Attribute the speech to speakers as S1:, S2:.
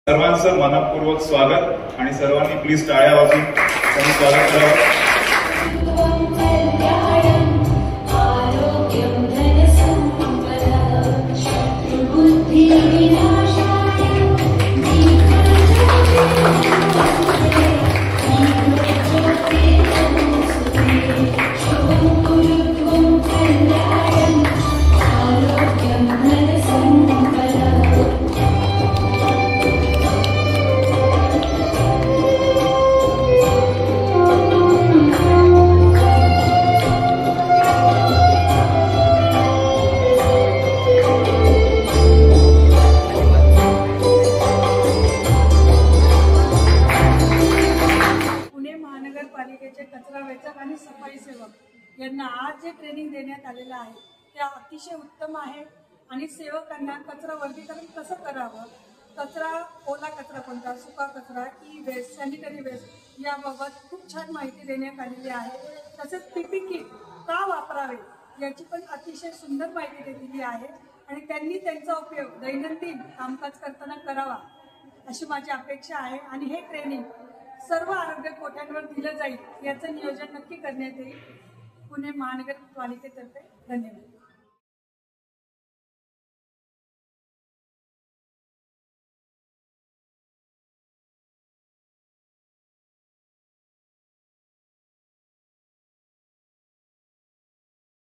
S1: सर्वांचं मनपूर्वक स्वागत आणि सर्वांनी प्लीज टाळ्या वाजून त्यांनी स्वागत करावं।
S2: पालिकेचे कचरा वेचक आणि सफाई सेवक यांना आज जे ट्रेनिंग देण्यात आलेलं आहे ते अतिशय उत्तम आहे आणि सेवकांना कचरा वर्गीकरण कसं करावं, कचरा ओला कचरा कोणता, सुका कचरा, ई वेस्ट, सॅनिटरी वेस्ट याबाबत खूप छान माहिती देण्यात आलेली आहे। तसेच पीपी किट का वापरावे याची पण अतिशय सुंदर माहिती दिलेली आहे आणि त्यांनी त्यांचा उपयोग दैनंदिन कामकाज करताना करावा अशी माझी अपेक्षा आहे आणि हे ट्रेनिंग सर्व आरोग्य कोट्यांवर दिलं जाईल याचं नियोजन नक्की करण्यात येईल। पुणे महानगरपालिकेतर्फे धन्यवाद।